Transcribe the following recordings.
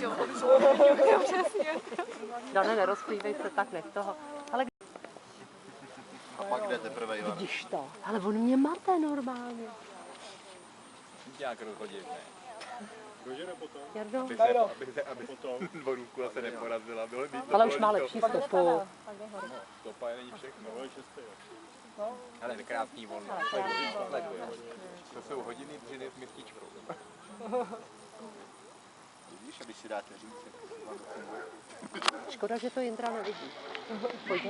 Jo, přesně. Dane, nerozplývej se tak, nech toho. Ale A pak jde teprve, Ivana. vidíš to, ale on mě mate normálně. Nějak rozhodit, ne? Jardo? Aby dvorůku se neporazila. Ale už má lepší stopu. Stopa není všechno. Ale krásný volno. To jsou hodiny dřiny s mističkou. Vidíš, aby si dáte říct. Škoda, že to Jindra nevidí. Pojď.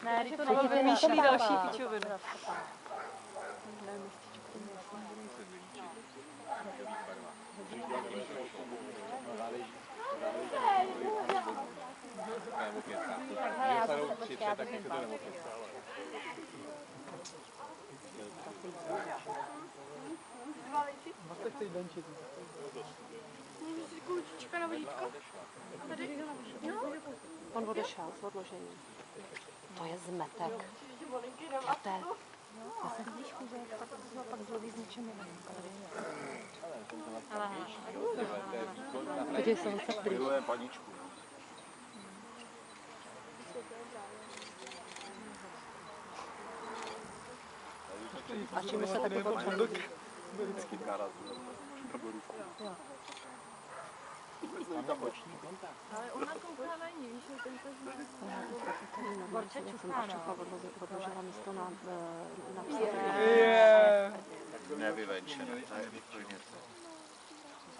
Ne, to vymýšlí další pičoviny. Kulička na vodítko? Tady? On odešel z odložení. To je zmetek. To je... Zase vidíš, že pak zloví zničený. Podívej se, on se prý. Miluje paničku. A čím se taky potřebuje? Vždycky narazil. Ale ona kouká na ní, víš, že ten Borče čuchá, no. Odložila místo na Nevyvenčené, to je úplně to.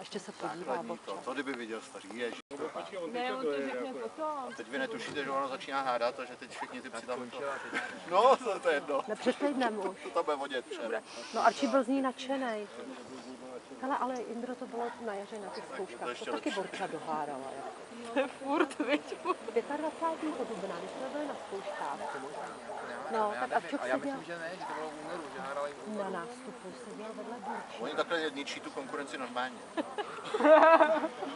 ještě se podívá, Základní Borče. to kdyby viděl starý, ježiš. Ne, on to řekne potom. Teď vy netušíte, že ono začíná hádat a že teď všichni ty psi tam... No, to je jedno. Nepřeklidnem už. To tam bude vodět všem. No Archie byl z ní nadšenej. Hele, ale Indro, to bylo na jaře na těch zkouškách. To taky Borča dohádala. Furt, víš, 25. dubna, když jsme byli na zkouškách. No, tak Arčok A já seděl myslím, že ne, že to bylo v únoru, že hráli v únoru. na nástupu, seděl vedle Borči. Oni takhle ničí tu konkurenci normálně.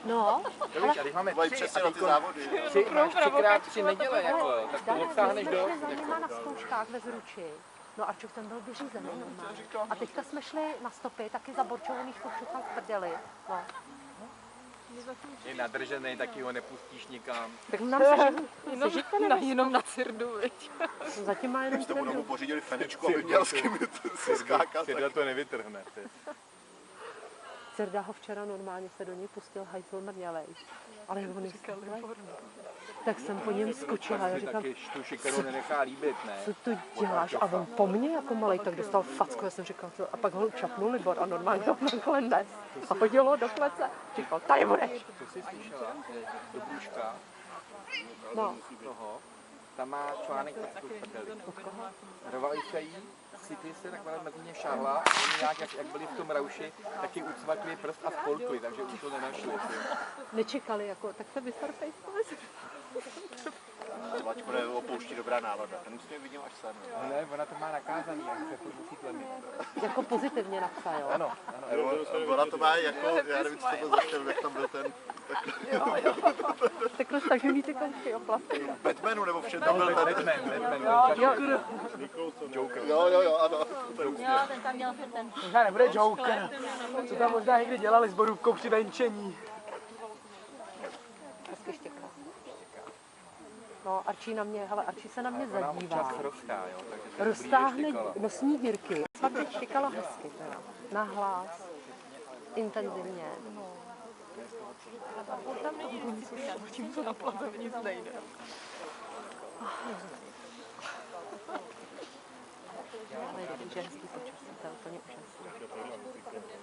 No, To víš, a když máme Mají tři přesně a na ty závody. máš třikrát tři neděle, jako, tak to Dane, obsáhneš my do... jsme šli za nima na zkouškách ve Zruči. No Arčok ten byl vyřízený normálně. A teďka jsme šli na stopy, taky za Borčovou míšku všechno v prdeli. No. Je nadržený, taky ho nepustíš nikam. Tak nám jenom na Cirdu, viď. zatím má jenom Když tomu Cirdu. domu pořídili fenečku, aby měl s kým si skákat. Cirda to nevytrhne. Cirda ho včera normálně se do něj pustil hajzl mrňavej. Ale jak on je tak jsem po něm skočila. Já říkám, Taky tu šikanu nenechá líbit, ne? co to děláš? A on po mně jako malej, tak dostal facku. Já jsem říkal, co? A pak ho čapnul Libor a normálně ho takhle nes. A hodil ho do klece. Říkal, tady budeš. To jsi slyšela, že do Bůžka No. toho, tam má článek prstu v prdeli. Rovali se jí, cítili se, takhle mezi mě šáhla a oni nějak, jak byli v tom rauši, taky ucvakli prst a spolkli, takže už to nenašli. Nečekali, jako, tak se vystarpej. Ať bude opouští dobrá nálada. Ten už mě vidím až sem. Ne, ona to má nakázaný, jak se furt musí tlemit. Jako pozitivně napsal, jo? Ano, ano. Ona to má jako, já nevím, co to byl za film, jak tam byl ten... Tak roztažený ty končky oplasty. Batmanu nebo všem tam byl ten... Batman. Jo, Jo, ano. Jo, ten tam měl ten. Možná nebude Joker, co tam možná někdy dělali s Borůvkou při venčení. hezky štěká. No, Arčí na mě, hele, Arčí se na mě zadívá. Roztáhne nosní dírky. Pak teď štěkala hezky teda. Nahlas, intenzivně. A potom není nic slyšet, tím se na plaze nic nejde. Ale je dobrý, že je hezký počasí, to je úplně úžasné.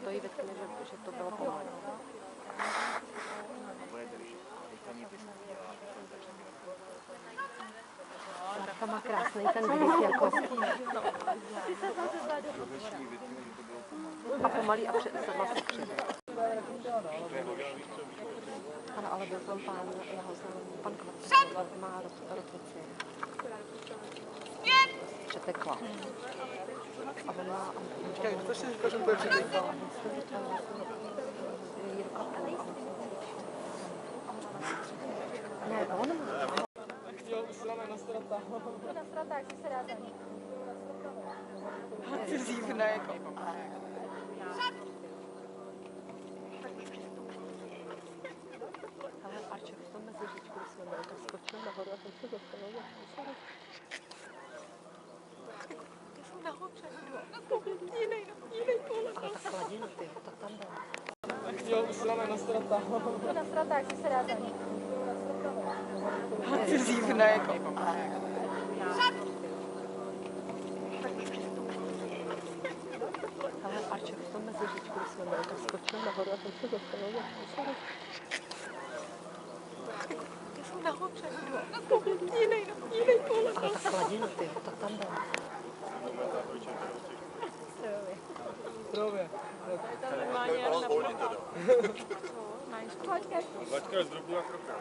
To jí vytkne, že to bylo pomalé. Marta má krásný ten grip jako. A pomalý a sedla se přijde. Ale byl tam pán, pan Kvartl, má rotvici. Přetekla. A on má... Počkej, to si říkal, že bude přetekla. Jí ruka půl a musím cvičit. Ty zívne jako. Ale Arček v tom meziříčku, když jsme byli, tak skočil nahoru a tam se zastavil. Ale ta sladina, ty, ta tam byla. Jo, usláme na strata. Ty zívne jako. Ale Arček v tom meziříčku, když jsme byli, tak skočil nahoru a tam se zastavil. Ale ta sladina, ty, ta tam byla. Právě. Vaťka zdrobila kroka.